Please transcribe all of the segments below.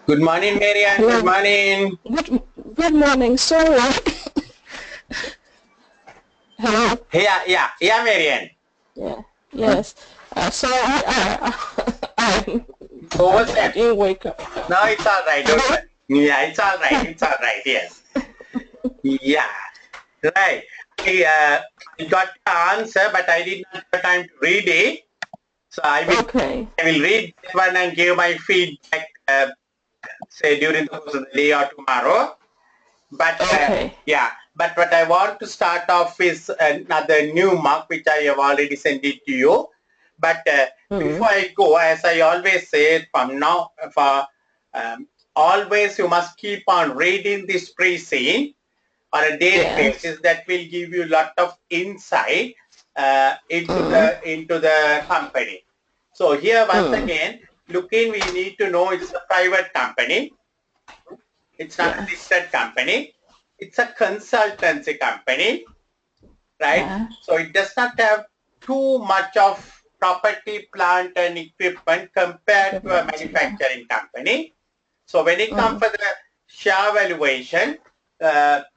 Good morning, Marianne. Hello. Good morning. Good morning. Sorry. Hello. Yeah, Marianne. Yeah. Yes. Sorry. I Overslept. didn't wake up. No, it's all right. Don't worry. Yeah, it's all right. It's all right. Yes. Yeah. Right. I got the answer, but I did not have time to read it. So I will read this one and give my feedback, say during the course of the day or tomorrow. But but what I want to start off is another new mark which I have already sent it to you. But before I go, as I always say, from now, always you must keep on reading this pre-scene on a daily basis. That will give you a lot of insight into the company. So here once again, looking, we need to know it's a private company. It's not a listed company. It's a consultancy company, right? So it does not have too much of property, plant, and equipment compared to a manufacturing company. So when it comes for the share valuation,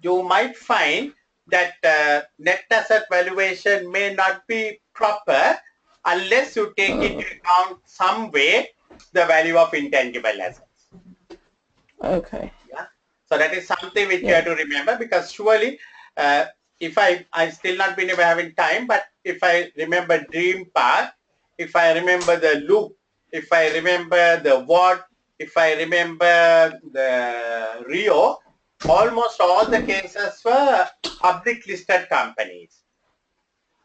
you might find that net asset valuation may not be proper unless you take into account some way the value of intangible assets. Okay. Yeah. So that is something which you have to remember, because surely, if I still not been able having time, but if I remember Dream Park, if I remember the Loop, if I remember the Ward, if I remember the Rio, almost all the cases were public listed companies.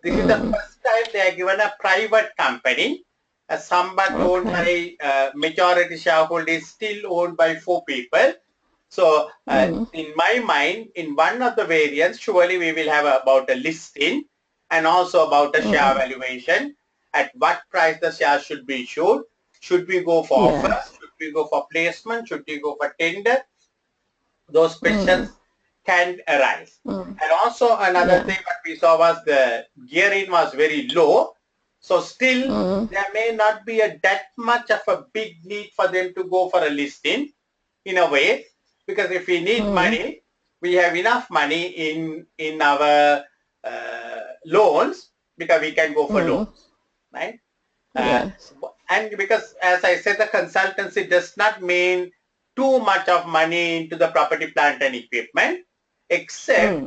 This is the first time they are given a private company, somewhat owned by majority shareholders, still owned by 4 people. So in my mind, in one of the variants, surely we will have about a listing and also about a share valuation, at what price the share should be issued. Should we go for offer? Should we go for placement? Should we go for tender? Those questions can arise. And also another thing that we saw was the gearing was very low. So still there may not be that much of a big need for them to go for a listing in a way, because if we need money, we have enough money in our loans, because we can go for loans, right? And because, as I said, the consultancy does not mean too much of money into the property, plant, and equipment, except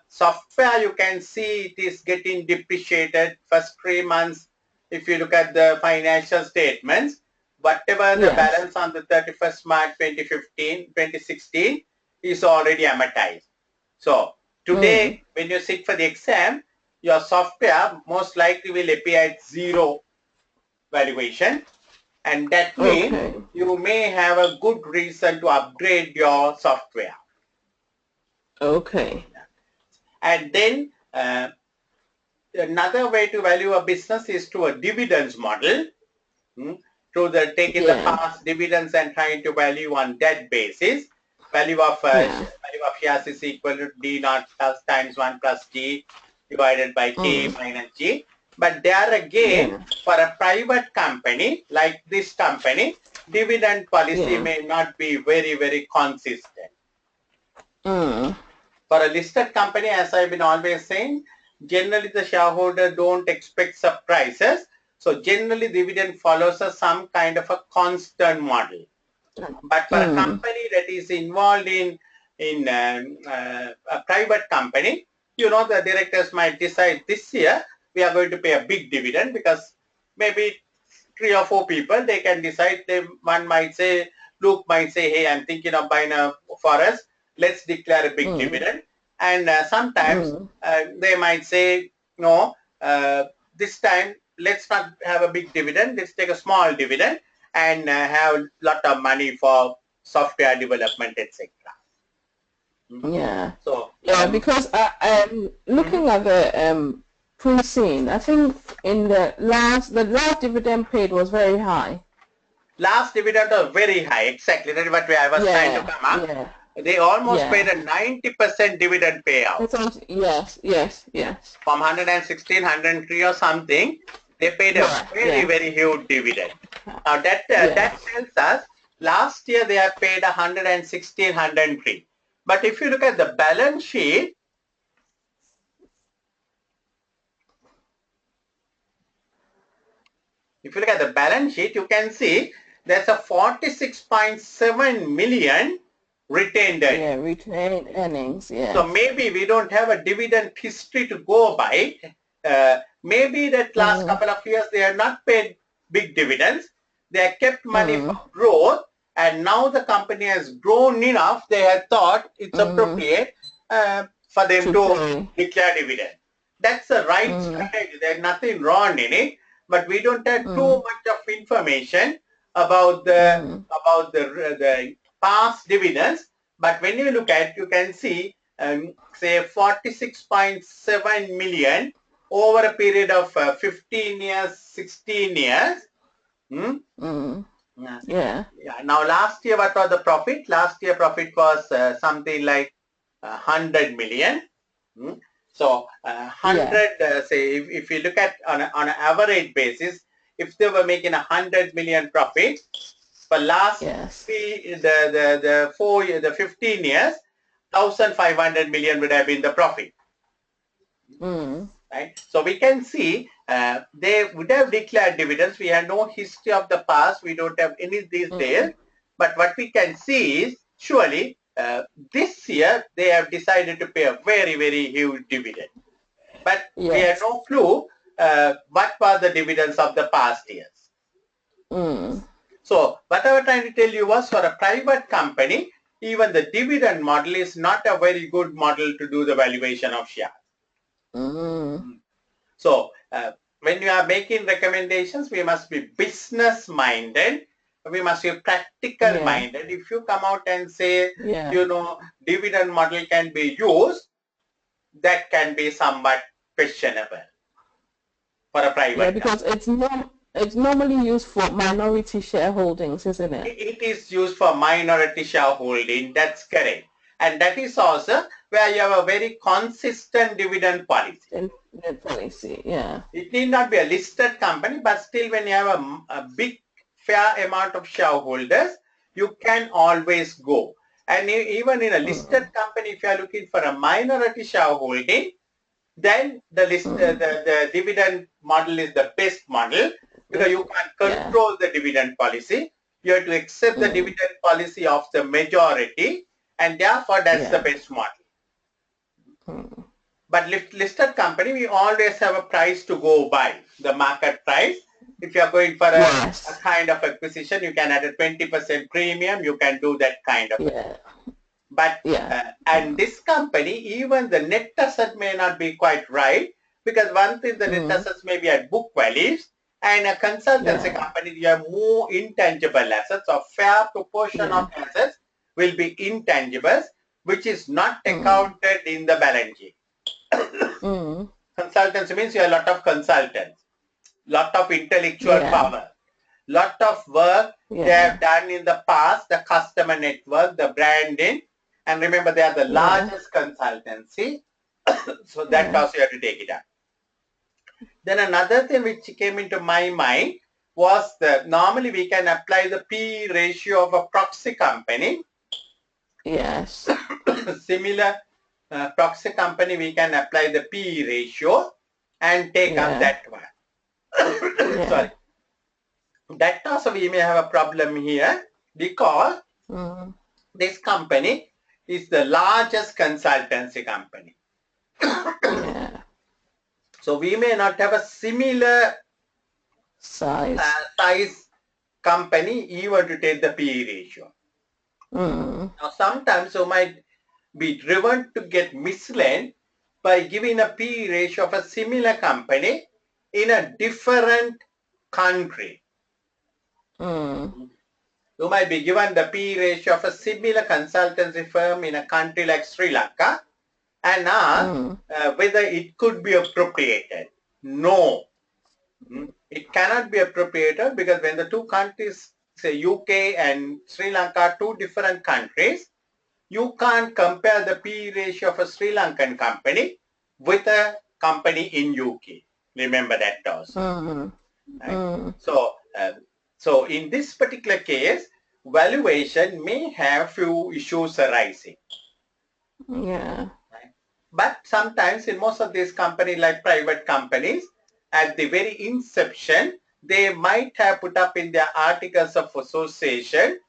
software. You can see it is getting depreciated first 3 months. If you look at the financial statements, whatever the balance on the 31st March 2016 is already amortized. So today, when you sit for the exam, your software most likely will appear at 0 valuation, and that means you may have a good reason to upgrade your software. Okay. And then another way to value a business is through a dividends model, through the taking the Yeah. past dividends and trying to value on that basis. Value of Yeah. shares is equal to D naught plus times 1 plus G divided by K Mm. minus G. But there again, Yeah. for a private company like this company, dividend policy Yeah. may not be very, very consistent. Mm. For a listed company, as I've been always saying, generally the shareholder don't expect surprises. So generally dividend follows some kind of a constant model. But for a Mm. company that is involved in a private company, you know, the directors might decide this year we are going to pay a big dividend because maybe 3 or 4 people, they can decide. One might say, Luke might say, hey, I'm thinking of buying a forest. Let's declare a big Mm. dividend. And sometimes Mm. they might say, no, this time let's not have a big dividend. Let's take a small dividend and have a lot of money for software development, etc. Yeah. So, Yeah, because I'm looking at the pre-scene. I think in the last dividend paid was very high. last dividend was very high. Exactly. That's what I was trying to Yeah. come up. Yeah. They almost paid Yeah. a 90% dividend payout. It's also, yes. Yes. Yes. From 116, 103 or something, they paid a Yeah. very, Yeah. very huge dividend. Now that Yes. tells us last year they have paid 116, 103. But if you look at the balance sheet, you can see there's a 46.7 million retained earnings. Yeah. Retained earnings. So Yes. maybe we don't have a dividend history to go by. Maybe that last couple of years they have not paid big dividends. They have kept money for growth, and now the company has grown enough. They have thought it's appropriate for them to declare dividend. That's the right strategy. There's nothing wrong in it, but we don't have too much of information about the past dividends. But when you look at, you can see, say 46.7 million over a period of 15 years, 16 years. Yeah. Yeah. Now, last year, what was the profit? Last year, profit was something like 100 million. So, 100, say, if you look at on an average basis, if they were making 100 million profit for last the 15 years, 1,500 million would have been the profit. Right? So we can see they would have declared dividends. We have no history of the past. We don't have any these days. But what we can see is surely this year they have decided to pay a very, very huge dividend. But we have no clue what were the dividends of the past years. So what I was trying to tell you was, for a private company, even the dividend model is not a very good model to do the valuation of shares. So when you are making recommendations, we must be business minded. We must be practical minded. If you come out and say, you know, dividend model can be used, that can be somewhat questionable for a private company. Because it's normally used for minority shareholdings, isn't it? It is used for minority shareholding. That's correct. And that is also where you have a very consistent dividend policy. Yeah. It need not be a listed company, but still when you have a big fair amount of shareholders, you can always go. And even in a listed company, if you are looking for a minority shareholding, then the dividend model is the best model, because you can control the dividend policy. You have to accept the dividend policy of the majority, and therefore that's the best model. But listed company, we always have a price to go by, the market price. If you are going for a kind of acquisition, you can add a 20% premium. You can do that kind of thing. But and this company, even the net asset may not be quite right, because one thing, the net assets may be at book values, and a consultancy company, you have more intangible assets. A fair proportion of assets will be intangibles. which is not accounted in the balance sheet. Consultancy means you have a lot of consultants, lot of intellectual power, lot of work they have done in the past, the customer network, the branding, and remember they are the largest consultancy, so that also you have to take it up. Then another thing which came into my mind was that normally we can apply the P ratio of a proxy company. Yes. Similar proxy company, we can apply the P ratio and take up that one. Sorry. That also we may have a problem here because this company is the largest consultancy company. So we may not have a similar size company even to take the PE ratio. Now sometimes you might be driven to get misled by giving a PE ratio of a similar company in a different country. You might be given the PE ratio of a similar consultancy firm in a country like Sri Lanka and ask whether it could be appropriated. No, it cannot be appropriated because when the two countries, say UK and Sri Lanka, two different countries, you can't compare the PE ratio of a Sri Lankan company with a company in UK. Remember that also. Right? So in this particular case, valuation may have few issues arising. Right? But sometimes in most of these companies, like private companies, at the very inception, they might have put up in their articles of association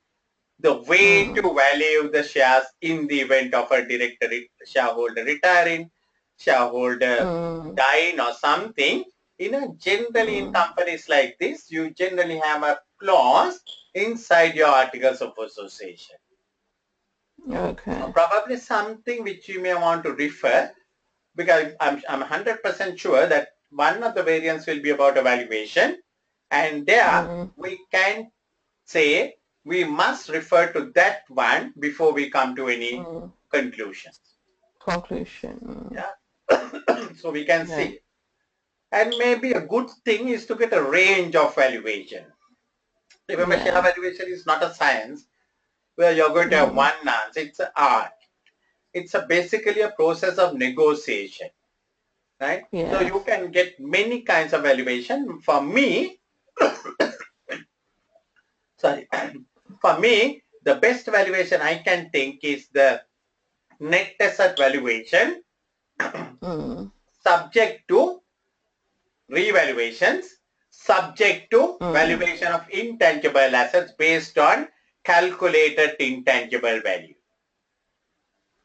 the way to value the shares in the event of a director shareholder retiring, shareholder dying or something. Generally in companies like this, you generally have a clause inside your articles of association. So probably something which you may want to refer, because I'm 100% sure that one of the variants will be about evaluation, and there we can say we must refer to that one before we come to any conclusion. Yeah. So we can see. And maybe a good thing is to get a range of valuation. Remember, share valuation is not a science where you're going to have one answer. It's an art. It's basically a process of negotiation. Right? So you can get many kinds of valuation. For me, for me, the best valuation I can think is the net asset valuation subject to revaluations, subject to valuation of intangible assets based on calculated intangible value.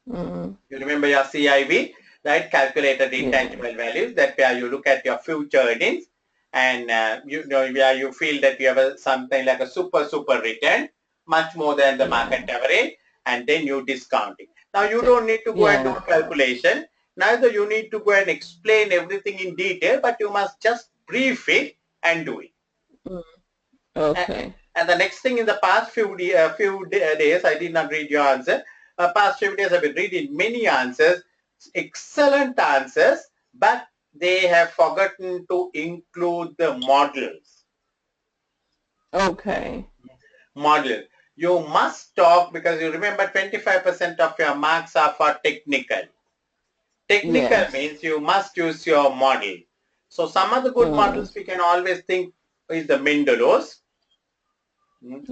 You remember your CIV, right? Calculated intangible values, that where you look at your future earnings and where you feel that you have something like a super return, much more than the market average, and then you discount it. Now you don't need to go and do a calculation, neither you need to go and explain everything in detail, but you must just brief it and do it. And the next thing, in the past few days, I did not read your answer. Past few days I've been reading many answers, excellent answers, but they have forgotten to include the models. Model. You must talk, because you remember 25% of your marks are for technical. Technical means you must use your model. So some of the good models we can always think is the Mendelos. You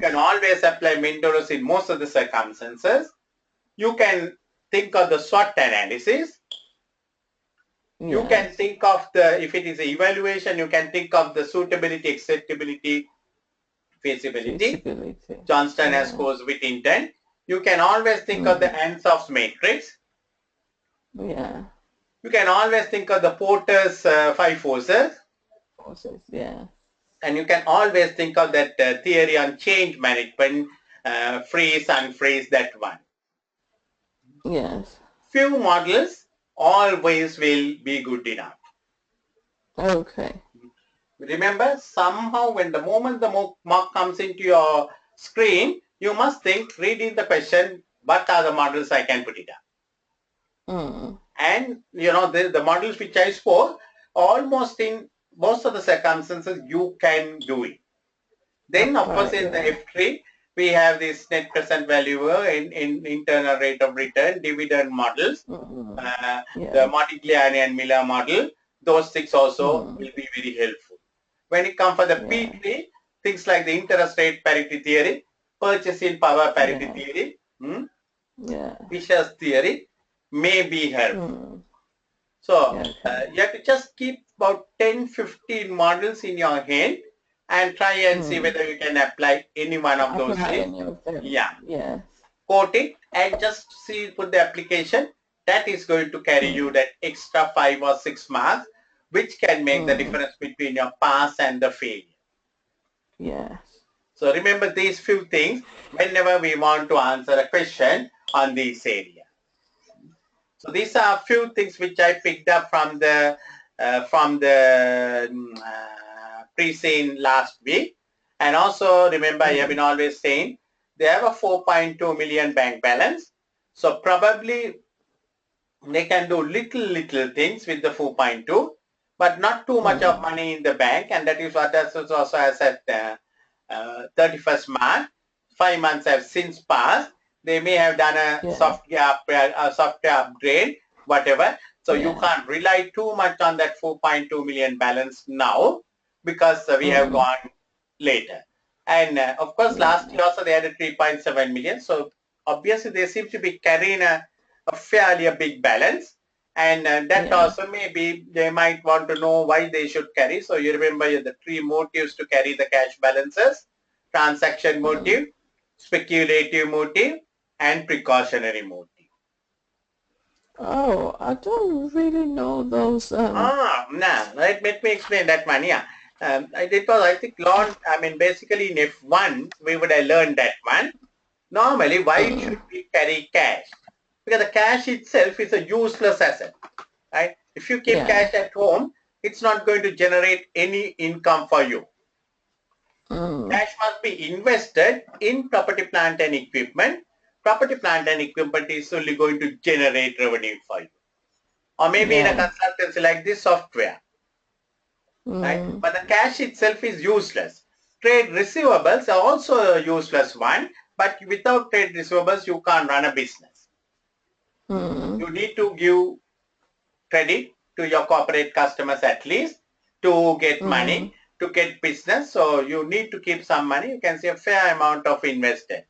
can always apply Mendelos in most of the circumstances. You can think of the SWOT analysis. You can think of the, if it is an evaluation, you can think of the suitability, acceptability, feasibility. Johnston has scores with intent. You can always think of the Ansough's matrix. You can always think of the Porter's 5 forces. And you can always think of that theory on change management, freeze, unfreeze, that one. Few models always will be good enough. Remember, somehow when the moment the mock comes into your screen, you must think, reading the question, what are the models I can put it up. And the models which I spoke, almost in most of the circumstances you can do it. Then of course in the F3 we have this net present value in internal rate of return, dividend models, the Modigliani and Miller model. Those things also will be very helpful. When it comes for the P3, things like the interest rate parity theory, purchasing power parity theory, Fisher's theory may be helpful. So you have to just keep about 10-15 models in your hand and try and see whether you can apply any one of those things. Yeah. Quote it and just see, put the application. That is going to carry you that extra 5 or 6 marks, which can make the difference between your pass and the failure. Yes. So remember these few things whenever we want to answer a question on this area. So these are a few things which I picked up from the pre-scene last week. And also remember, I have been always saying they have a 4.2 million bank balance. So probably they can do little things with the 4.2, but not too much of money in the bank. And that is what also as at 31st March. 5 months have since passed. They may have done a software upgrade, whatever. So you can't rely too much on that 4.2 million balance now because we have gone later. And of course, last year also they had a 3.7 million. So obviously they seem to be carrying a fairly big balance. And that also maybe they might want to know why they should carry. So you remember the 3 motives to carry the cash balances: transaction motive, speculative motive, and precautionary motive. Oh, I don't really know those. Let me explain that one. Yeah, it was, I think, basically in F1 we would have learned that one. Normally, why should we carry cash? Because the cash itself is a useless asset, right? If you keep cash at home, it's not going to generate any income for you. Cash must be invested in property, plant and equipment. Property, plant and equipment is only going to generate revenue for you. Or maybe in a consultancy like this, software. Right? But the cash itself is useless. Trade receivables are also a useless one, but without trade receivables, you can't run a business. You need to give credit to your corporate customers at least to get money, to get business. So you need to keep some money. You can say a fair amount of invested.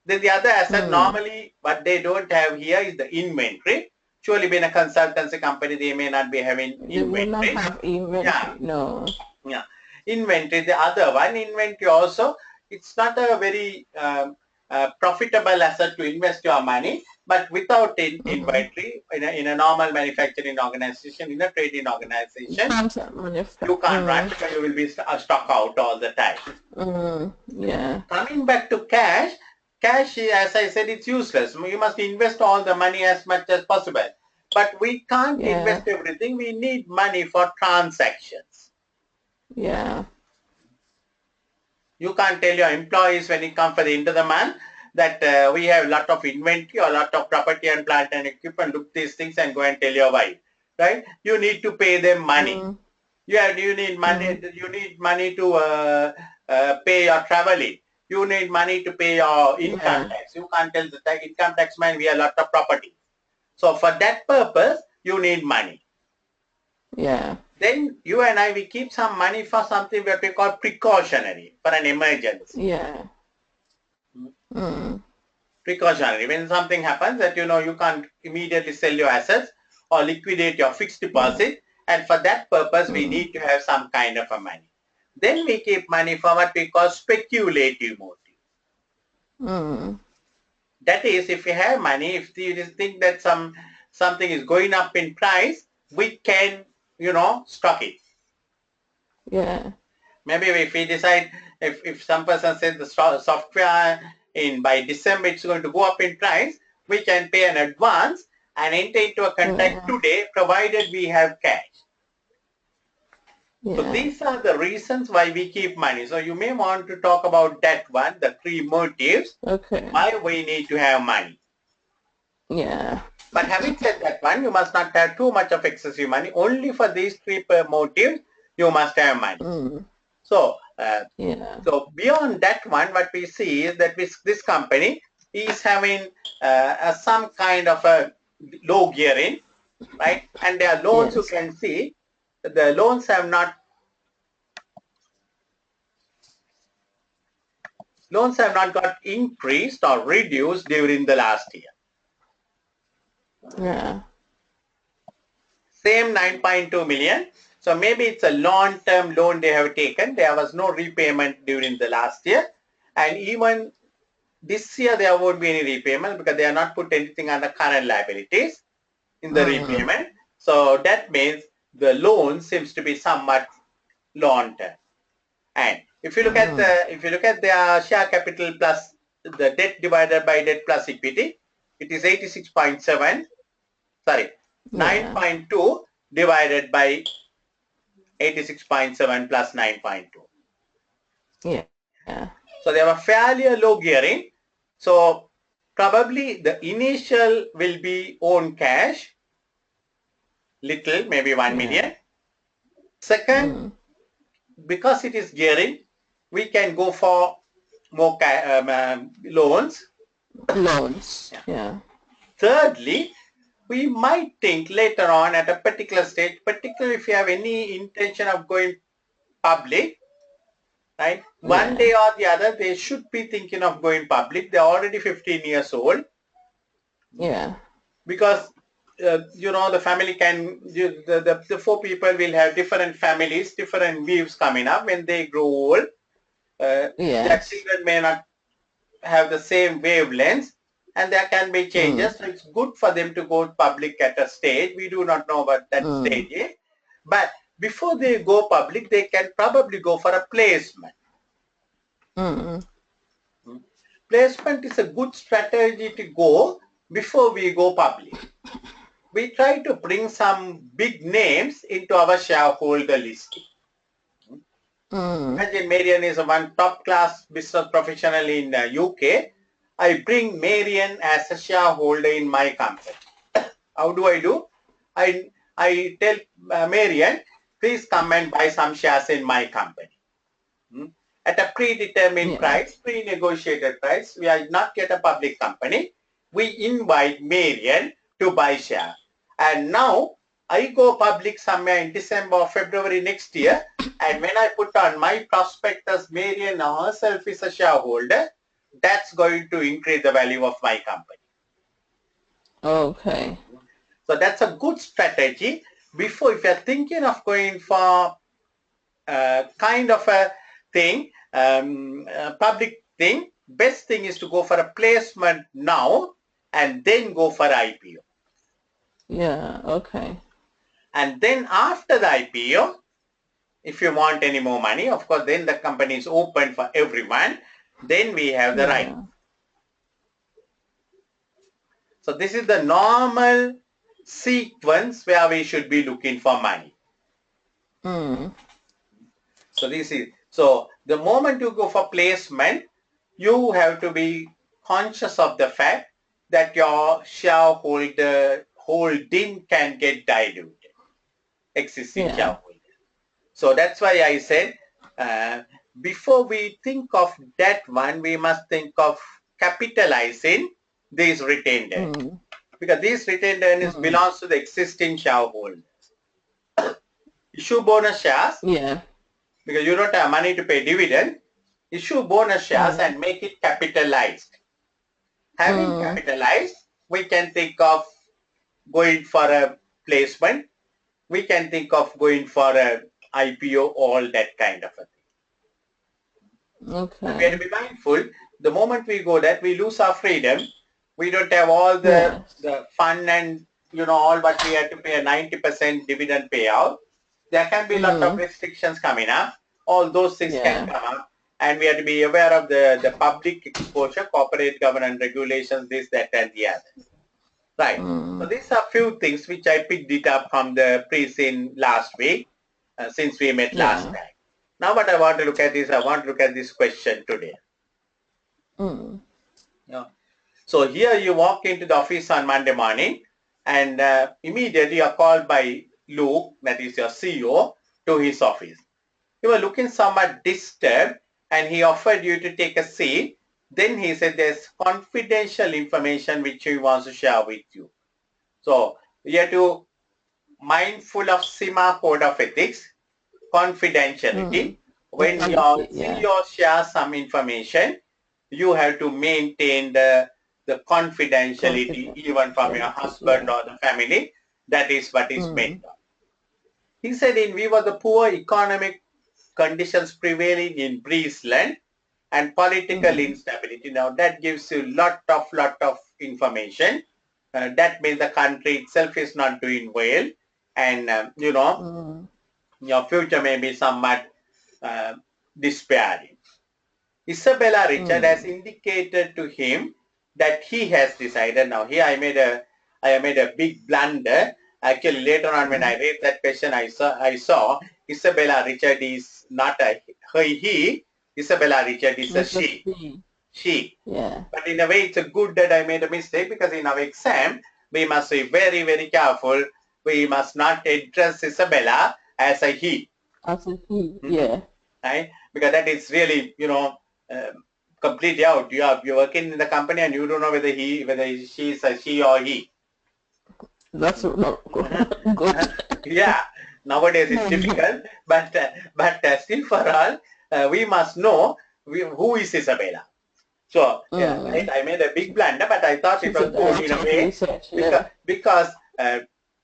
Then the other asset normally, what they don't have here is the inventory. Surely being a consultancy company, they may not be having inventory. They will not have inventory, no. Yeah. Inventory, the other one, inventory also, it's not a very profitable asset to invest your money, but without inventory, in a normal manufacturing organization, in a trading organization, you can't run because you will be stuck out all the time. Coming back to cash, as I said, it's useless. You must invest all the money as much as possible. But we can't invest everything. We need money for transactions. Yeah. You can't tell your employees when it comes for the end of the month that we have a lot of inventory or a lot of property and plant and equipment. Look these things and go and tell your wife, right? You need to pay them money. You need money. You need money to pay your traveling. You need money to pay your income tax. You can't tell the income tax man we have a lot of property. So for that purpose, you need money. Yeah. Then you and I, we keep some money for something that we call precautionary, for an emergency. Yeah. Precautionary. When something happens that you can't immediately sell your assets or liquidate your fixed deposit, and for that purpose, we need to have some kind of a money. Then we keep money for what we call speculative motive. That is, if we have money, if you think that something is going up in price, we can, stock it. Yeah. Maybe if we decide, if some person says the software by December it's going to go up in price, we can pay an advance and enter into a contract today, provided we have cash. So these are the reasons why we keep money. So you may want to talk about that one, the 3 motives, why we need to have money. Yeah. But having said that one, you must not have too much of excessive money. Only for these three motives, you must have money. So, Yeah. so beyond that one, what we see is that this company is having some kind of a low gearing, right? And their loans, you Yes. can see, the loans have not got increased or reduced during the last year. Yeah. Same 9.2 million. So maybe it's a long-term loan they have taken. There was no repayment during the last year. And even this year, there won't be any repayment because they are not put anything under current liabilities in the repayment. So that means the loan seems to be somewhat long-term. And if you look at their share capital plus the debt divided by debt plus equity, it is 86.7. Sorry, 9.2 divided by 86.7 plus 9.2. Yeah. Yeah. So they have a fairly low gearing. So probably the initial will be own cash, little, maybe 1 million. Second, because it is gearing, we can go for more loans. Loans. Yeah. Thirdly, we might think later on at a particular stage, particularly if you have any intention of going public, right? One day or the other, they should be thinking of going public. They're already 15 years old. Yeah. Because, the family can, the four people will have different families, different views coming up when they grow old. Their children may not have the same wavelengths and there can be changes. So it's good for them to go public at a stage. We do not know what that stage is. But before they go public, they can probably go for a placement. Placement is a good strategy to go before we go public. We try to bring some big names into our shareholder listing. Imagine Marian is one top class business professional in the UK. I bring Marian as a shareholder in my company. How do? I tell Marian, please come and buy some shares in my company. At a predetermined price, pre-negotiated price. We are not yet a public company. We invite Marian to buy share. And now I go public somewhere in December or February next year. And when I put on my prospectus, Marian herself is a shareholder, that's going to increase the value of my company. Okay. So that's a good strategy. Before, if you're thinking of going for kind of a thing, public thing, best thing is to go for a placement now and then go for IPO. Yeah, okay. And then after the IPO, if you want any more money, of course, then the company is open for everyone. Then we have the right. So this is the normal sequence where we should be looking for money. So the moment you go for placement, you have to be conscious of the fact that your shareholder holding can get diluted, existing shareholder. So that's why I said, before we think of that one, we must think of capitalizing these retained earnings. Because these retained earnings belongs to the existing shareholders. Issue bonus shares. Yeah. Because you don't have money to pay dividend. Issue bonus shares and make it capitalized. Having capitalized, we can think of going for a placement. We can think of going for a IPO, all that kind of a thing. Okay. We have to be mindful. The moment we go that, we lose our freedom. We don't have all the fun and all what we have to pay a 90% dividend payout. There can be a lot of restrictions coming up. All those things can come up. And we have to be aware of the public exposure, corporate governance regulations, this, that, and the other. Right. So these are few things which I picked it up from the pre-scene last week, since we met last time. Now what I want to look at is, I want to look at this question today. So here you walk into the office on Monday morning, and immediately you are called by Luke, that is your CEO, to his office. You were looking somewhat disturbed, and he offered you to take a seat. Then he said there's confidential information which he wants to share with you. So you have to mindful of SIMA code of ethics, confidentiality. When your CEO shares some information, you have to maintain the confidentiality even from your husband or the family. That is what is meant. He said in view of the poor economic conditions prevailing in Breezeland and political instability. Now that gives you lot of information. That means the country itself is not doing well, and your future may be somewhat despairing. Isabella Richard has indicated to him that he has decided. Now here I made a big blunder. Actually, later on when I read that question, I saw Isabella Richard is not a he. Isabella Richard is a she. She. Yeah. But in a way, it's a good that I made a mistake, because in our exam, we must be very, very careful. We must not address Isabella as a he. As a he, yeah. Right? Because that is really, completely out. You're working in the company and you don't know whether she's a she or he. That's not good. Yeah, nowadays it's difficult, but still for all, we must know who is Isabella. So right, I made a big blunder, but I thought it was good in a way, because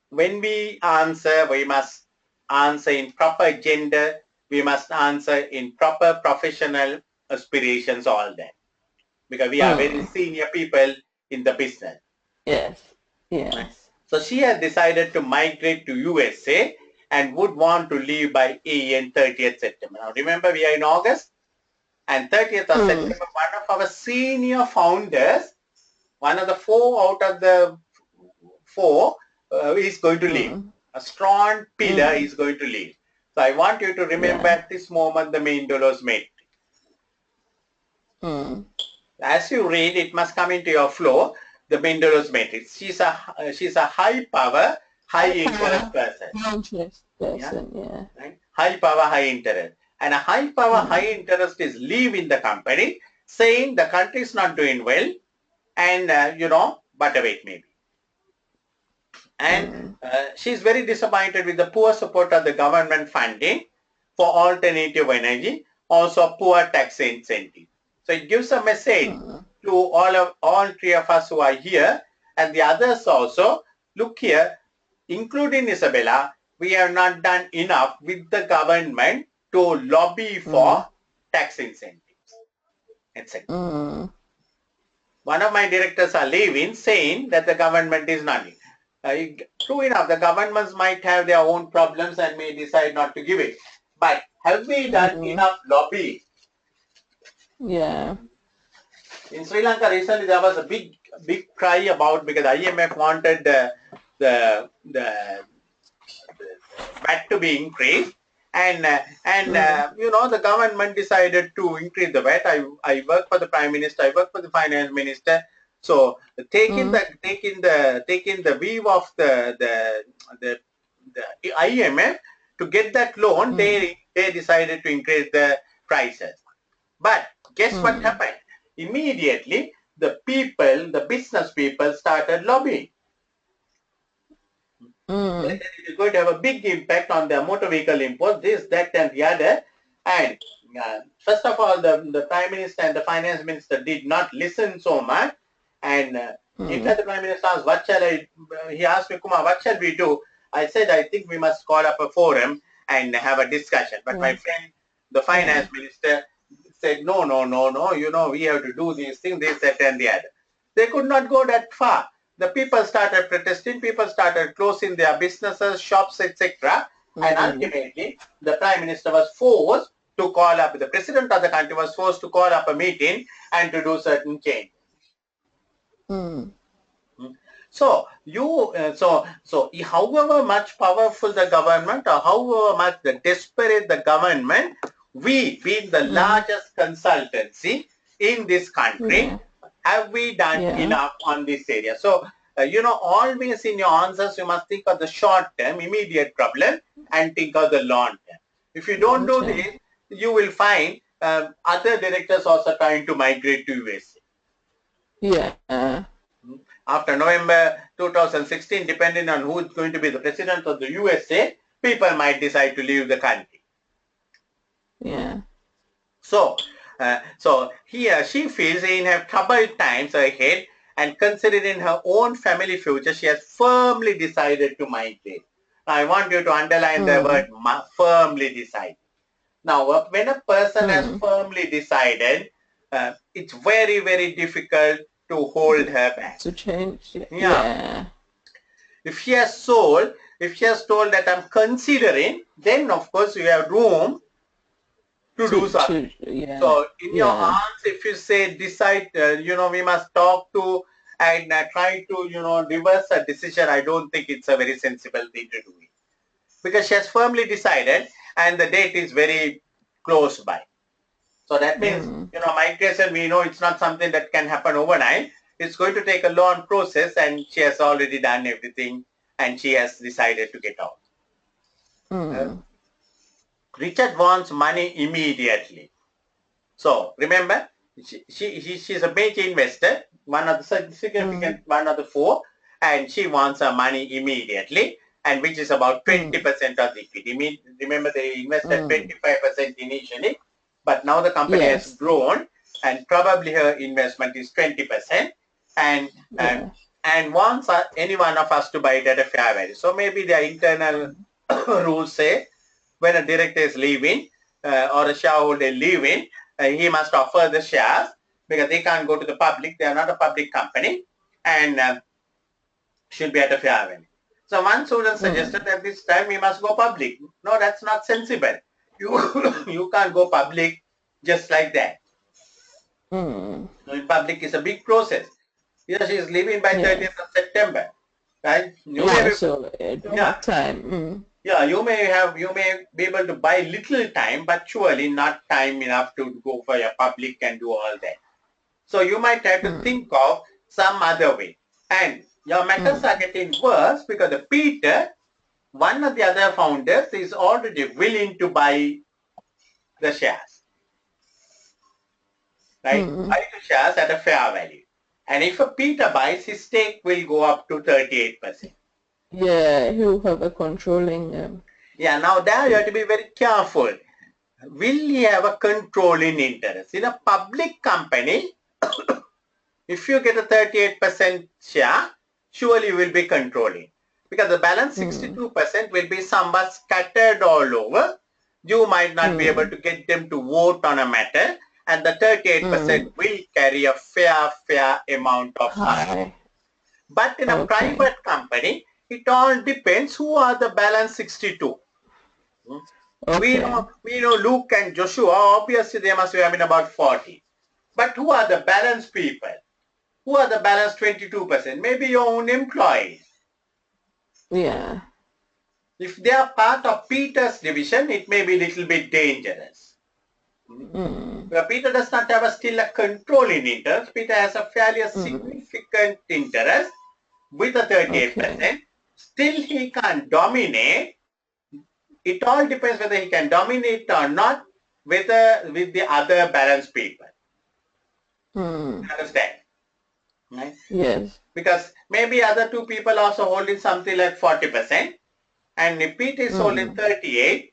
when we answer, we must answer in proper gender. We must answer in proper professional aspirations, all that, because we are very senior people in the business. Yes. Right? So she has decided to migrate to USA and would want to leave by AN 30th September. Now remember, we are in August, and 30th of September, one of our senior founders, one of the 4 out of the 4 is going to leave. A strong pillar is going to leave. So I want you to remember at this moment the Mendelow's matrix. As you read, it must come into your flow. The Mendelow's matrix. She's a high power, high interest person. Yeah. Right? High power, high interest. And a high power, high interest is leaving the company, saying the country is not doing well, and whatever it may be. And she's very disappointed with the poor support of the government funding for alternative energy, also poor tax incentive. So it gives a message to all 3 of us who are here, and the others also. Look here, including Isabella, we have not done enough with the government to lobby for tax incentives, etc. One of my directors are leaving, saying that the government is not. True enough, the governments might have their own problems and may decide not to give it. But have we done enough lobby? Yeah. In Sri Lanka recently, there was a big cry about, because IMF wanted the VAT to be increased, and the government decided to increase the VAT. I work for the Prime Minister, I work for the Finance Minister. So taking the view of the IMF to get that loan, they decided to increase the prices. But guess what happened? Immediately, the business people started lobbying. It is going to have a big impact on the motor vehicle import, this, that, and the other. And first of all, the Prime Minister and the Finance Minister did not listen so much. And later the Prime Minister asked, he asked me, Kumar, what shall we do? I said, I think we must call up a forum and have a discussion. But my friend, the Finance Minister, said, no, we have to do these things, this, that, and the other. They could not go that far. The people started protesting, people started closing their businesses, shops, etc. And ultimately, the Prime Minister was forced to call up, the President of the country was forced to call up a meeting and to do certain changes. So however much powerful the government, or however much desperate the government, we, being the largest consultancy in this country, have we done enough on this area? So, always in your answers, you must think of the short term, immediate problem and think of the long term. If you don't do this, you will find other directors also trying to migrate to USA. Yeah. After November 2016, depending on who is going to be the president of the USA, people might decide to leave the country. Yeah. So, she feels in her troubled times ahead and considering her own family future, she has firmly decided to migrate. I want you to underline the word firmly decided. Now, when a person has firmly decided, it's very, very difficult to hold her back. To change. Yeah. If she has told that I'm considering, then of course you have room to do something. So in your answer, if you say decide, we must talk to and try to, reverse a decision, I don't think it's a very sensible thing to do it. Because she has firmly decided and the date is very close by. So that means, migration, we know it's not something that can happen overnight. It's going to take a long process and she has already done everything and she has decided to get out. Richard wants money immediately. So remember, she's a major investor, one of the significant, one of the four, and she wants her money immediately, and which is about 20% of the equity. Remember, they invested 25% initially, but now the company has grown, and probably her investment is 20%, and wants any one of us to buy it at a fair value. So maybe their internal rules say when a director is leaving or a shareholder leaving, he must offer the shares because they can't go to the public. They are not a public company and should be at a fair value. So one student suggested that this time we must go public. No, that's not sensible. You can't go public just like that. Going public is a big process. Here she is leaving by 30th of September, right? You may have time. You may be able to buy little time, but surely not time enough to go for your public and do all that. So you might have to think of some other way. And your matters are getting worse because the Peter, one of the other founders, is already willing to buy the shares. Right? Buy the shares at a fair value. And if a Peter buys, his stake will go up to 38%. Yeah, he'll have a controlling... now there you have to be very careful. Will he have a controlling interest? In a public company, if you get a 38% share, surely you will be controlling. Because the balance 62% will be somewhat scattered all over. You might not be able to get them to vote on a matter. And the 38% will carry a fair amount of money. But in a private company, it all depends who are the balance 62. We know Luke and Joshua, obviously they must be having about 40. But who are the balance people? Who are the balance 22%? Maybe your own employees. Yeah. If they are part of Peter's division, it may be a little bit dangerous. Peter does not have still a controlling interest. Peter has a fairly significant interest with a 38%. Still he can't dominate. It all depends whether he can dominate or not with the other balanced people. Understand? Right? Yes. Because maybe other two people also holding something like 40%, and if Peter is holding 38%,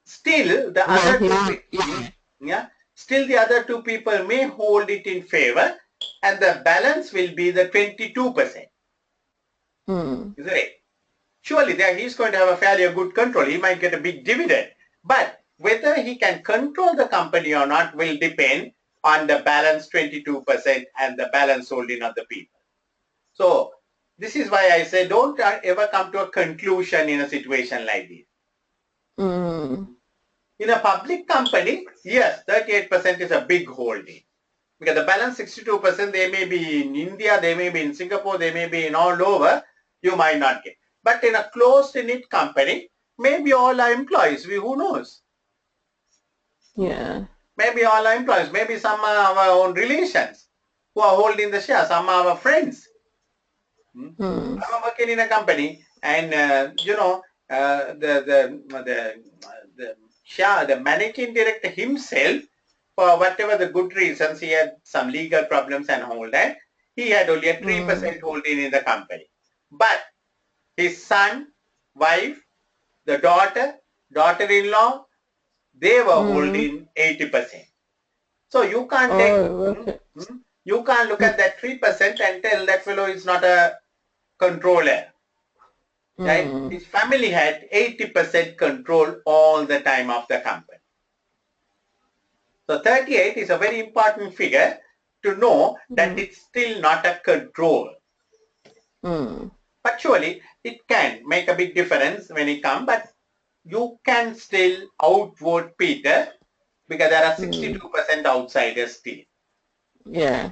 still the other two people may hold it in favor, and the balance will be the 22%. Isn't it? Surely there he is going to have a fairly good control. He might get a big dividend, but whether he can control the company or not will depend on the balance 22% and the balance holding of the people. So this is why I say don't ever come to a conclusion in a situation like this. In a public company, yes, 38% is a big holding. Because the balance 62%, they may be in India, they may be in Singapore, they may be in all over, you might not get. But in a closed-knit company, maybe all are employees, who knows? Yeah. Maybe all are employees, maybe some are our own relations. who are holding the share. Some are our friends. Mm. I'm working in a company, and the managing director himself, for whatever the good reasons, he had some legal problems and all that. He had only a 3% holding in the company, but his son, wife, the daughter-in-law, they were holding 80%. So you can't take, Oh, okay. you can't look at that 3% and tell that fellow is not a controller. Right? His family had 80% control all the time of the company. So 38 is a very important figure to know that it's still not a control. But surely it can make a big difference when it comes, but you can still outvote Peter because there are 62% outsiders still. Yeah.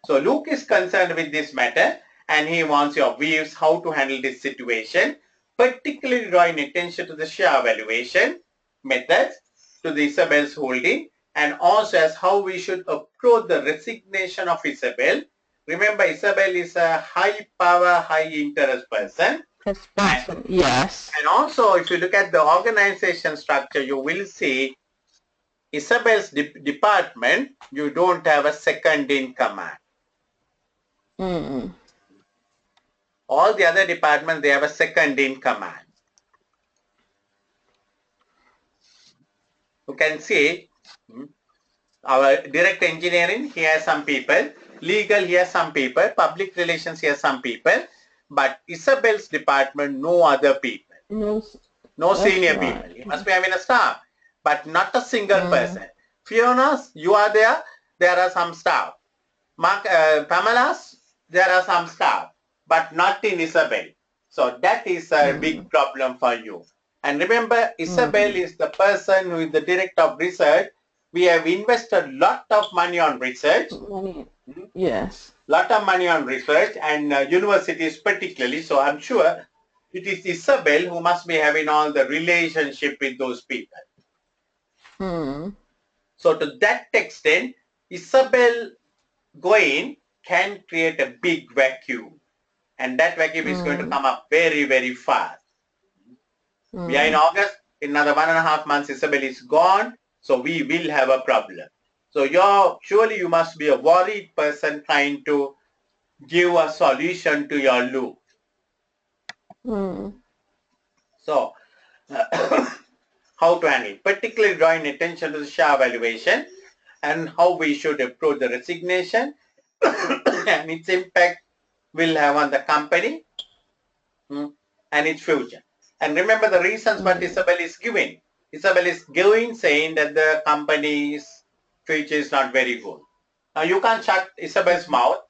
So Luke is concerned with this matter and he wants your views how to handle this situation, particularly drawing attention to the share valuation methods, to the Isabel's holding, and also as how we should approach the resignation of Isabel. Remember, Isabel is a high power, high interest person. Yes. And also, if you look at the organization structure, you will see Isabel's department, you don't have a second in command. All the other departments, they have a second in command. You can see our direct engineering, he has some people. Legal, he has some people. Public relations, he has some people. But Isabel's department, no other people. No senior people. He must be having a staff, but not a single person. Fiona's, you are there. There are some staff. Pamela's, there are some staff, but not in Isabel. So that is a big problem for you. And remember, Isabel is the person who is the director of research. We have invested a lot of money on research. Yes. Lot of money on research and universities particularly. So I'm sure it is Isabel who must be having all the relationship with those people. So to that extent, Isabel going can create a big vacuum, and that vacuum is going to come up very, very fast. We are in August, in another 1.5 months, Isabel is gone, so we will have a problem. So surely you must be a worried person trying to give a solution to your loop. So how to handle it, particularly drawing attention to the share valuation and how we should approach the resignation and its impact will have on the company and its future. And remember the reasons what Isabel is giving. Isabel is giving saying that the company's future is not very good. Now you can't shut Isabel's mouth.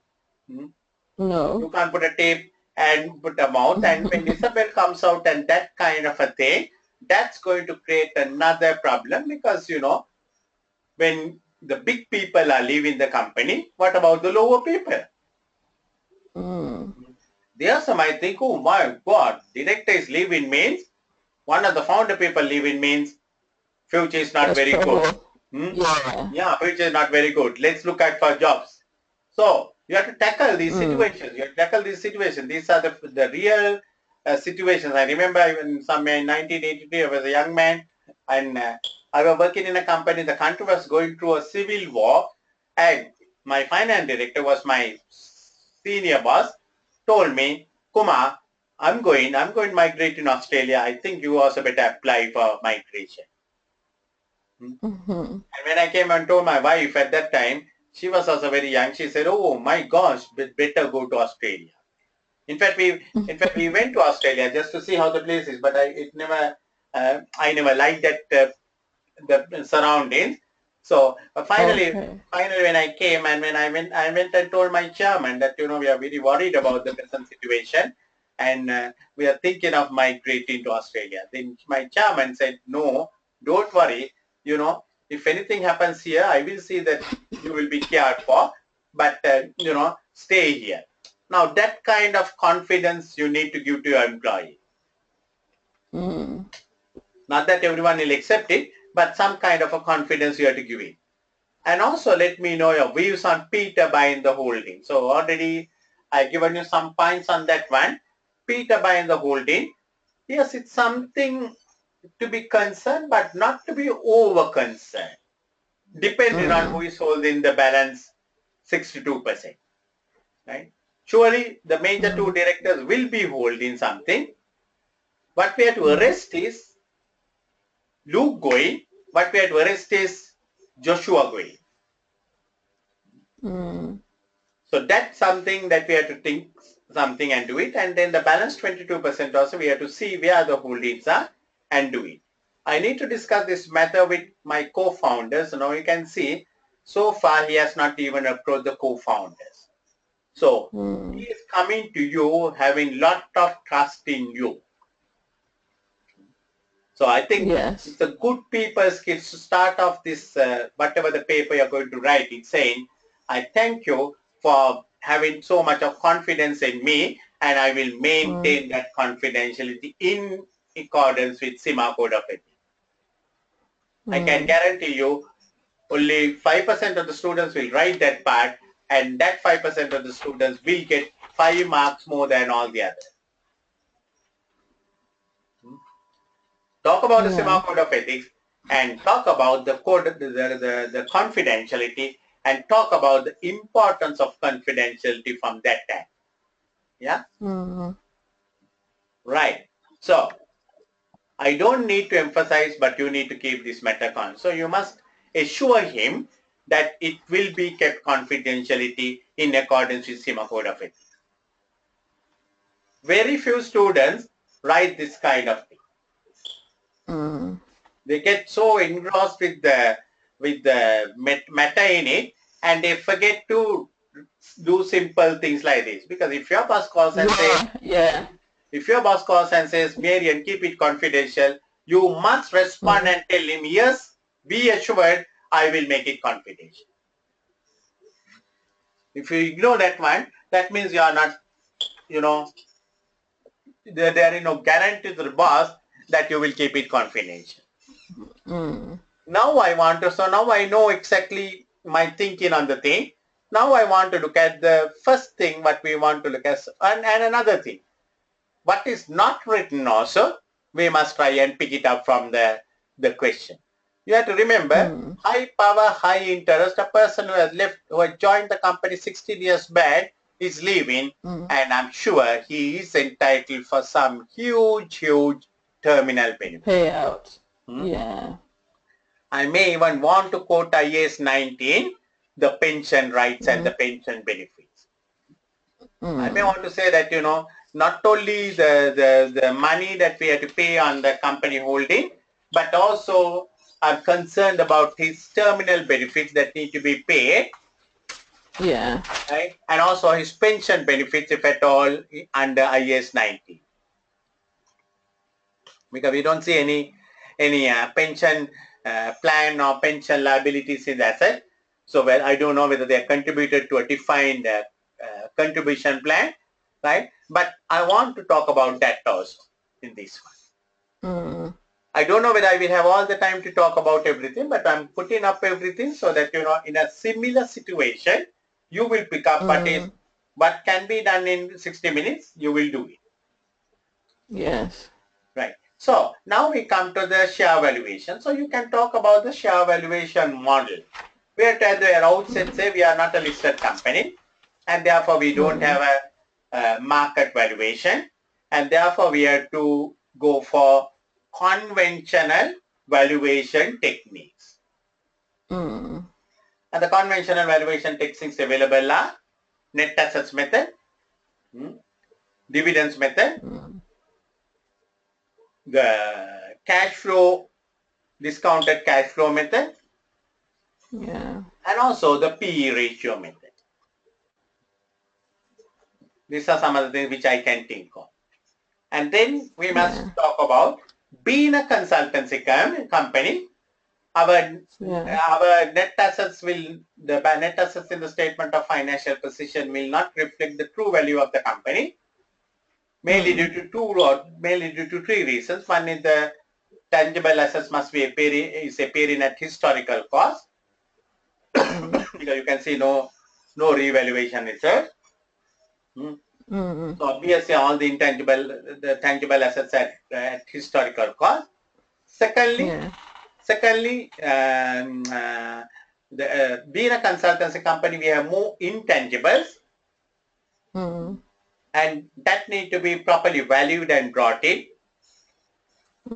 No. You can't put a tape and put a mouth. And when Isabel comes out and that kind of a thing, that's going to create another problem because, when the big people are leaving the company, what about the lower people? There are some I think, oh my God, director is leaving means, one of the founder people leaving means future is not very good. Yeah, future is not very good. Let's look at for jobs. So you have to tackle these situations. You have to tackle these situations. These are the real situations. I remember in 1983, I was a young man and I was working in a company. The country was going through a civil war and my finance director was my senior boss, told me, Kumar, I'm going to migrate in Australia. I think you also better apply for migration. And when I came and told my wife at that time, she was also very young. She said, "Oh my gosh, better go to Australia." In fact, we went to Australia just to see how the place is, but I never liked that the surroundings. So finally, when I came and when I went and told my chairman that we are very worried about the present situation, and we are thinking of migrating to Australia. Then my chairman said, "No, don't worry. If anything happens here, I will see that you will be cared for. But stay here." Now that kind of confidence you need to give to your employee. Not that everyone will accept it, but some kind of a confidence you have to give it. And also let me know your views on Peter buying the holding. So already I've given you some points on that one. Peter buying the holding. Yes, it's something to be concerned, but not to be over concerned, depending on who is holding the balance 62%. Right? Surely the major two directors will be holding something. What we have to arrest is Luke going. What we have to arrest is Joshua going. So that's something that we have to think something and do it. And then the balance 22% also we have to see where the holdings are and do it. I need to discuss this matter with my co-founders. Now you can see so far he has not even approached the co-founders. So he is coming to you having lot of trust in you. So I think it's a good paper skills to start off this, whatever the paper you're going to write, it's saying, I thank you for having so much of confidence in me, and I will maintain that confidentiality in accordance with CIMA Code of Ethics. I can guarantee you only 5% of the students will write that part, and that 5% of the students will get 5 marks more than all the others. Talk about the CIMA Code of Ethics and talk about the code, the confidentiality, and talk about the importance of confidentiality from that time. Yeah? Right. So, I don't need to emphasize, but you need to keep this matter on. So, you must assure him that it will be kept confidentiality in accordance with CIMA Code of Ethics. Very few students write this kind of thing. They get so engrossed with the matter in it, and they forget to do simple things like this. Because if your boss calls and says, if your boss calls and says, Marian, keep it confidential, you must respond and tell him, yes, be assured, I will make it confidential. If you ignore that one, that means you are not, there is no guarantee to the boss that you will keep it confidential. Now I want to, so now I know exactly my thinking on the thing. Now I want to look at the first thing what we want to look at, and another thing. What is not written also, we must try and pick it up from the question. You have to remember, high power, high interest, a person who has joined the company 16 years back is leaving, and I'm sure he is entitled for some huge terminal benefit. Payout. Yeah. I may even want to quote IAS 19, the pension rights and the pension benefits. I may want to say that, not only the money that we have to pay on the company holding, but also are concerned about his terminal benefits that need to be paid. Yeah. Right? And also his pension benefits, if at all, under IAS 19. Because we don't see any pension plan or pension liabilities in the asset. So I don't know whether they are contributed to a defined contribution plan, right? But I want to talk about that also in this one. I don't know whether I will have all the time to talk about everything, but I'm putting up everything so that, in a similar situation, you will pick up what can be done in 60 minutes, you will do it. Yes. Right. So now we come to the share valuation. So you can talk about the share valuation model. We have to at the outset say we are not a listed company, and therefore we don't have a market valuation, and therefore we have to go for conventional valuation techniques. And the conventional valuation techniques available are net assets method, dividends method, the cash flow, discounted cash flow method, and also the PE ratio method. These are some of the things which I can think of. And then we must talk about being a consultancy company, our net assets the net assets in the statement of financial position will not reflect the true value of the company, mainly due to three reasons. One is the tangible assets must be appearing at historical cost. because you can see no revaluation reserve. So obviously all the tangible assets at historical cost. Secondly, being a consultancy company, we have more intangibles, and that need to be properly valued and brought in,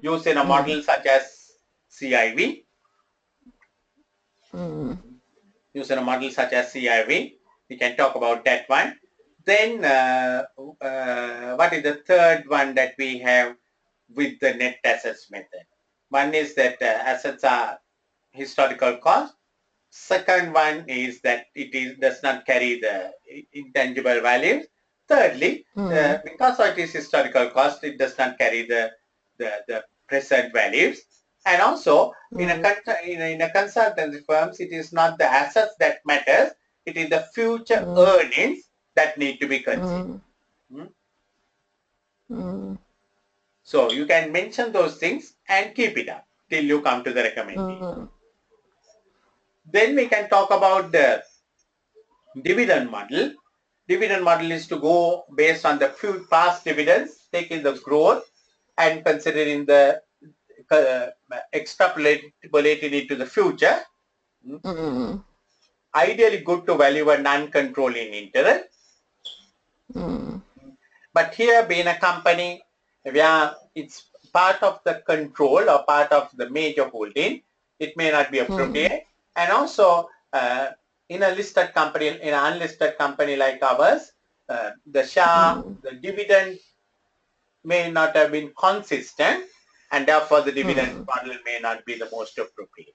used in a model such as CIV. Used in a model such as CIV, we can talk about that one. Then, what is the third one that we have with the net assets method? One is that assets are historical cost. Second one is that it does not carry the intangible values. Thirdly, because it is historical cost, it does not carry the present values. And also, in a consultancy firms, it is not the assets that matters. It is the future earnings that need to be considered. So you can mention those things and keep it up till you come to the recommendation. Then we can talk about the dividend model. Dividend model is to go based on the few past dividends, taking the growth and considering the extrapolating it to the future. Ideally good to value a non-controlling interest. But here, being a company, it's part of the control or part of the major holding, it may not be appropriate. And also, in a listed company, in an unlisted company like ours, the share, the dividend may not have been consistent, and therefore the dividend model may not be the most appropriate.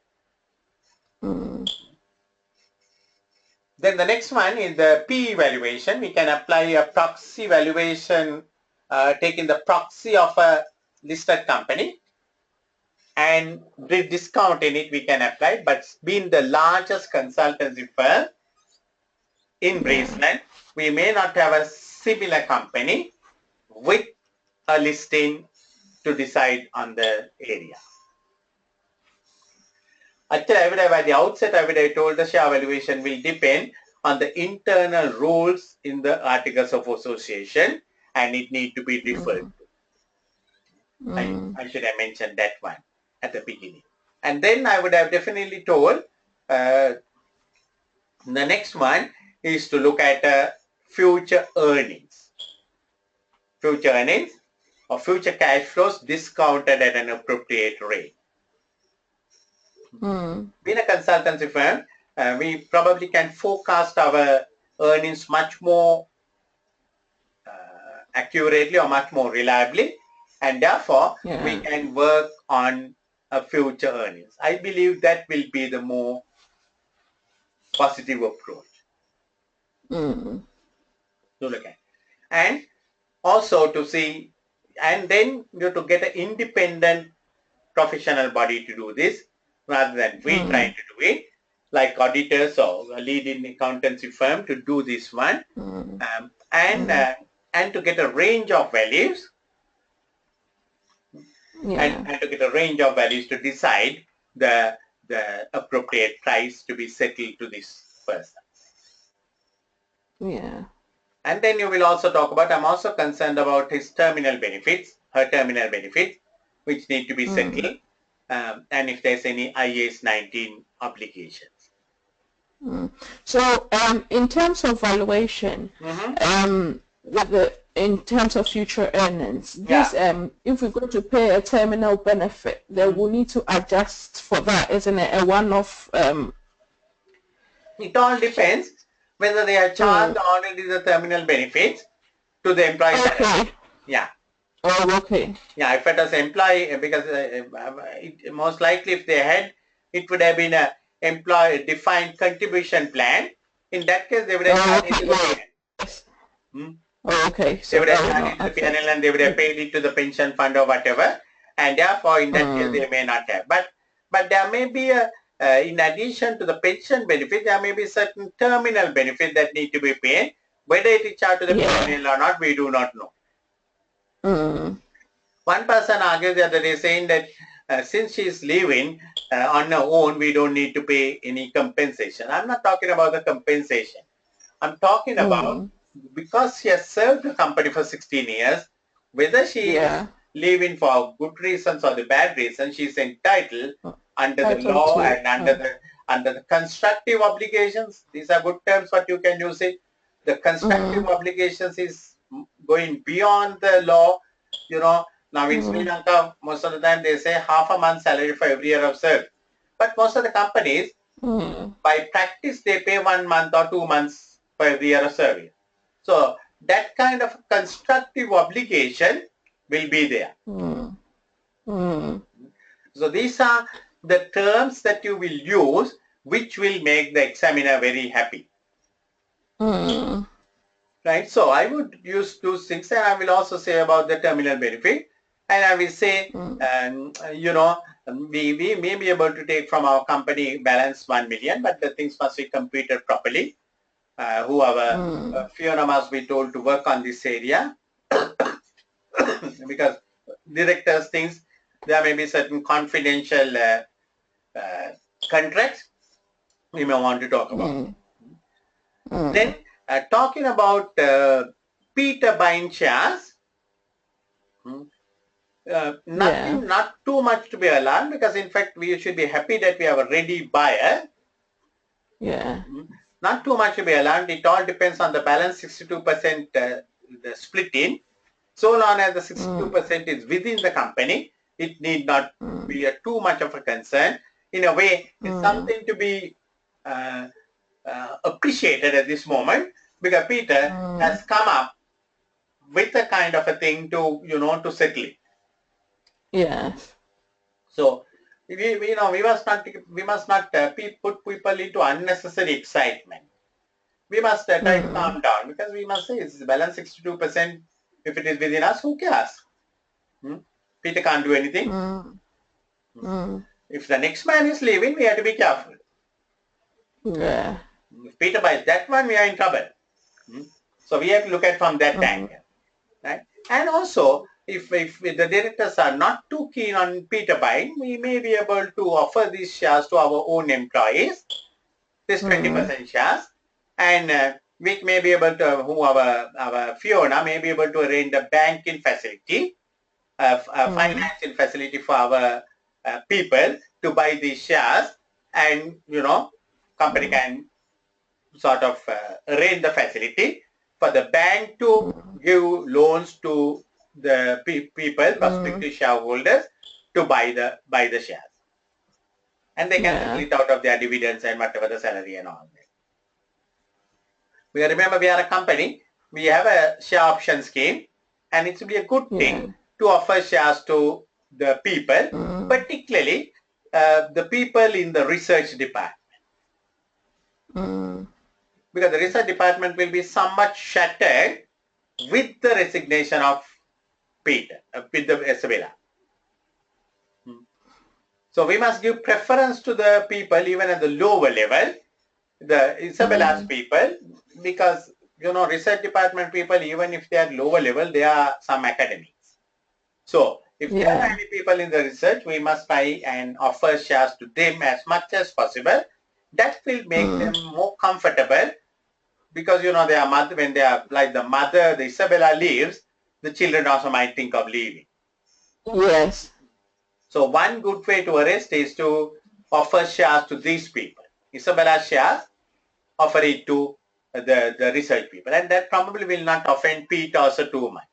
Then the next one is the PE valuation. We can apply a proxy valuation, taking the proxy of a listed company, and the discount in it we can apply. But being the largest consultancy firm in Brisbane, we may not have a similar company with a listing to decide on the area. Actually, at the outset, I told the share valuation will depend on the internal rules in the Articles of Association, and it need to be referred to. I should have mentioned that one at the beginning. And then I would have definitely told the next one is to look at future earnings. Future earnings or future cash flows discounted at an appropriate rate. Being a consultancy firm, we probably can forecast our earnings much more accurately or much more reliably, and therefore we can work on a future earnings. I believe that will be the more positive approach to look at. And also to see, and then you have to get an independent professional body to do this, rather than we trying to do it, like auditors or a leading accountancy firm to do this one, and to get a range of values, and to get a range of values to decide the appropriate price to be settled to this person. And then you will also talk about, I'm also concerned about his terminal benefits, her terminal benefits, which need to be settled, and if there's any IAS 19 obligations. So, in terms of valuation, in terms of future earnings, this, if we're going to pay a terminal benefit, then we'll need to adjust for that, isn't it? A one-off. It all depends whether they are charged already the terminal benefits to the employee. If it was employee, because most likely if they had, it would have been a employee defined contribution plan. In that case, they would have charged it to the they would have charged it to the PNL, and they would have paid it to the pension fund or whatever, and therefore in that case they may not have. But there may be a in addition to the pension benefit, there may be certain terminal benefit that need to be paid. Whether it is charged to the PNL or not, we do not know. One person argued the other day saying that since she is leaving, on our own, we don't need to pay any compensation. I'm not talking about the compensation. I'm talking about because she has served the company for 16 years, whether she is leaving for good reasons or the bad reasons, she is entitled under the law and under the constructive obligations. These are good terms, but you can use it. The constructive obligations is going beyond the law. You know, now in Sri Lanka, most of the time they say half a month's salary for every year of service. But most of the companies, by practice, they pay 1 month or 2 months for every year of service. So that kind of constructive obligation will be there. So these are the terms that you will use, which will make the examiner very happy. Right? So I would use those things, and I will also say about the terminal benefit. And I will say, you know, we may be able to take from our company balance 1 million, but the things must be completed properly. Whoever Fiona must be told to work on this area because directors things there may be certain confidential contracts we may want to talk about. Then talking about Peter buying shares, not too much to be alarmed, because in fact we should be happy that we have a ready buyer. Not too much to be alarmed. It all depends on the balance 62% the split in. So long as the 62% is within the company, it need not be too much of a concern. In a way, it's something to be appreciated at this moment, because Peter has come up with a kind of a thing to, you know, to settle it. So we must not put people into unnecessary excitement. We must try to calm down, because we must say it's balance 62%. If it is within us, who cares? Peter can't do anything. If the next man is leaving, we have to be careful. If Peter buys that one, we are in trouble. So we have to look at from that angle, right? And also, if the directors are not too keen on Peter buying, we may be able to offer these shares to our own employees, this 20% shares, and we may be able to, our Fiona may be able to arrange a banking facility, a financial facility for our people to buy these shares, and, you know, company can sort of arrange the facility for the bank to give loans to the people, prospective shareholders, to buy the shares, and they can settle it out of their dividends and whatever the salary and all that. We remember we are a company. We have a share option scheme, and it should be a good thing to offer shares to the people, particularly the people in the research department. Because the research department will be somewhat shattered with the resignation of Peter, with the Isabella. So we must give preference to the people even at the lower level, the Isabella's people, because, you know, research department people, even if they are lower level, they are some academics. So if there are any people in the research, we must try and offer shares to them as much as possible. That will make them more comfortable, because, you know, their mother, when they are like the mother, the Isabella leaves, the children also might think of leaving. So one good way to arrest is to offer shares to these people. Isabella shares, offer it to the research people, and that probably will not offend Pete also too much.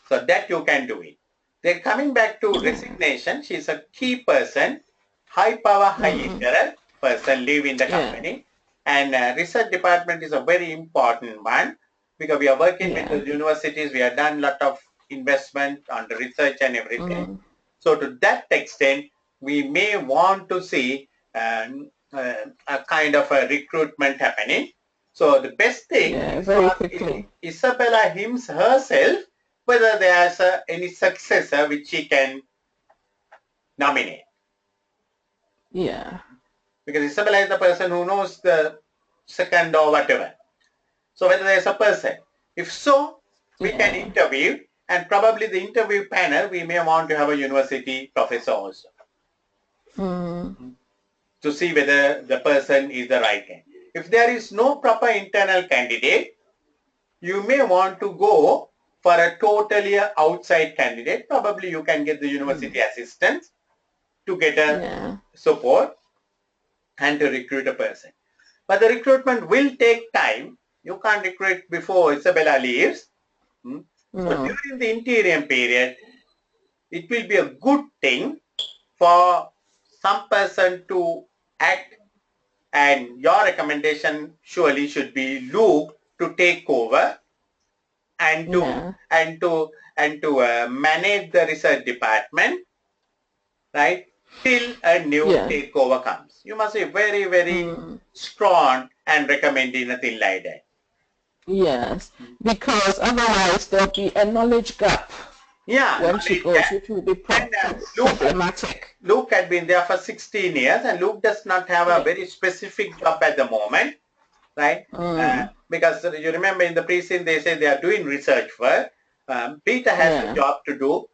So that you can do it. Then coming back to resignation, she is a key person, high power, high interest person, live in the company, and research department is a very important one, because we are working with the universities. We have done a lot of investment on the research and everything. So to that extent, we may want to see a kind of a recruitment happening. So the best thing is Isabella herself, whether there's any successor which she can nominate. Because Isabella is the person who knows the second or whatever. So whether there's a person. If so, we can interview, and probably the interview panel, we may want to have a university professor also. to see whether the person is the right candidate. If there is no proper internal candidate, you may want to go for a totally outside candidate. Probably you can get the university assistants to get a support and to recruit a person. But the recruitment will take time. You can't recruit before Isabella leaves. So during the interim period, it will be a good thing for some person to act, and your recommendation surely should be Luke to take over and to manage the research department, right, till a new takeover comes. You must be very, very strong and recommending nothing like that. Yes, because otherwise there'll be a knowledge gap. Yeah, when she goes, which will be problematic. Luke had been there for 16 years, and Luke does not have a very specific job at the moment, right? Because you remember in the pre-scene they say they are doing research work. Peter has a job to do.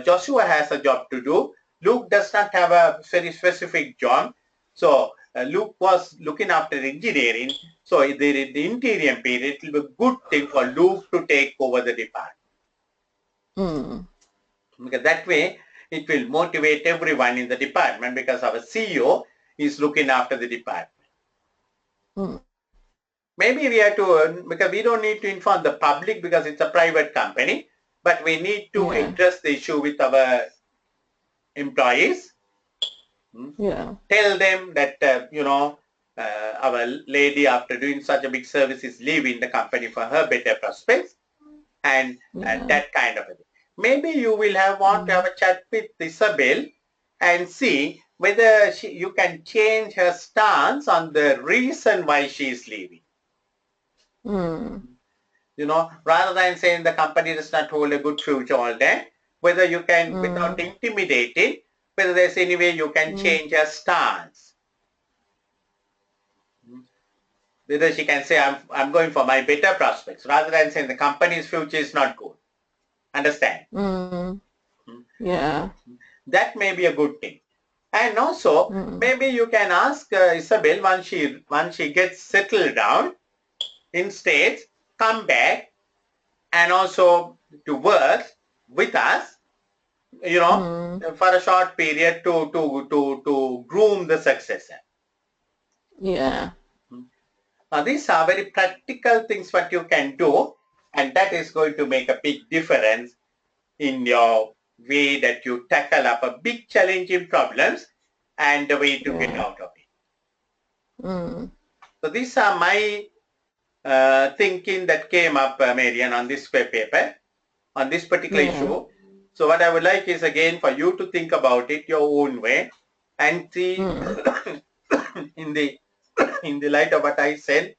Joshua has a job to do. Luke does not have a very specific job. So Luke was looking after engineering. So in the interim period, it will be a good thing for Luke to take over the department. Because that way it will motivate everyone in the department, because our CEO is looking after the department. Maybe we have to, because we don't need to inform the public because it's a private company, but we need to address the issue with our employees. Tell them that, our lady, after doing such a big service, is leaving the company for her better prospects, and that kind of a thing. Maybe you will want to have a chat with Isabel and see whether you can change her stance on the reason why she is leaving. Rather than saying the company does not hold a good future all day, whether you can, without intimidating, whether there's any way you can change her stance. Whether she can say, I'm going for my better prospects, rather than saying the company's future is not good. Understand? That may be a good thing. And also, maybe you can ask Isabel, once she gets settled down in States, come back and also to work with us, for a short period to groom the successor. Now, these are very practical things what you can do, and that is going to make a big difference in your way that you tackle up a big challenging problems and the way to get out of it. So these are my thinking that came up, Marian, on this paper, on this particular issue. So what I would like is, again, for you to think about it your own way and see in the light of what I said,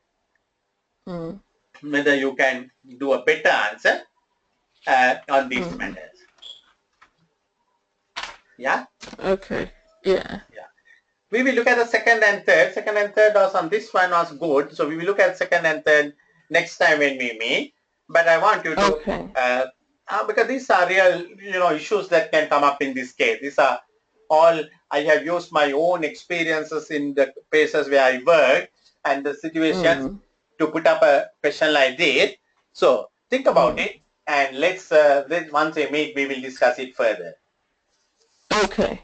whether you can do a better answer on these matters. Yeah? Okay. Yeah. We will look at the second and third. Second and third was on this one was good. So we will look at second and third next time when we meet. But I want you to, because these are real, issues that can come up in this case. These are all, I have used my own experiences in the places where I work and the situations to put up a question like this. So think about it, and let's, once we meet, we will discuss it further. Okay.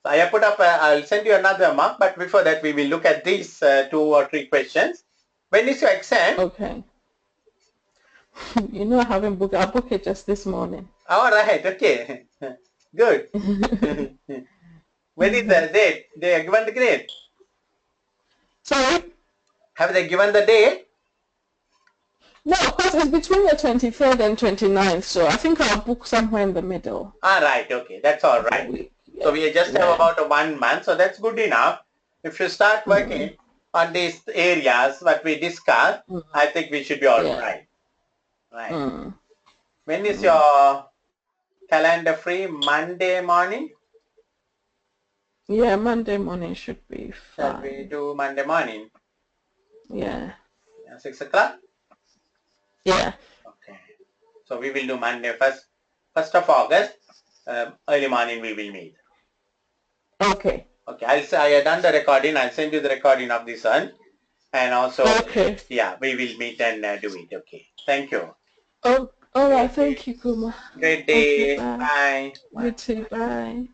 So I have put up, I'll send you another mark, but before that we will look at these 2 or 3 questions. When is your exam? Okay. I haven't booked. I booked it just this morning. All right. Okay. Good. When is the date? They have given the grade? Sorry? Have they given the date? No, because it's between the 23rd and 29th, so I think I'll book somewhere in the middle. All right. Okay. That's all right. So we just have about 1 month, so that's good enough. If you start working on these areas that we discussed, I think we should be all right. Right. When is your calendar free? Monday morning? Yeah, Monday morning should be fine. Shall we do Monday morning? Yeah. 6 o'clock? Yeah. Okay. So we will do Monday 1st of August. Early morning we will meet. Okay. Okay, I have done the recording. I'll send you the recording of this one. And also, Okay. yeah, we will meet and do it. Okay. Thank you. Oh, all right. Okay. Thank you, Kuma. Great Okay, day. bye. Bye. You too. Bye.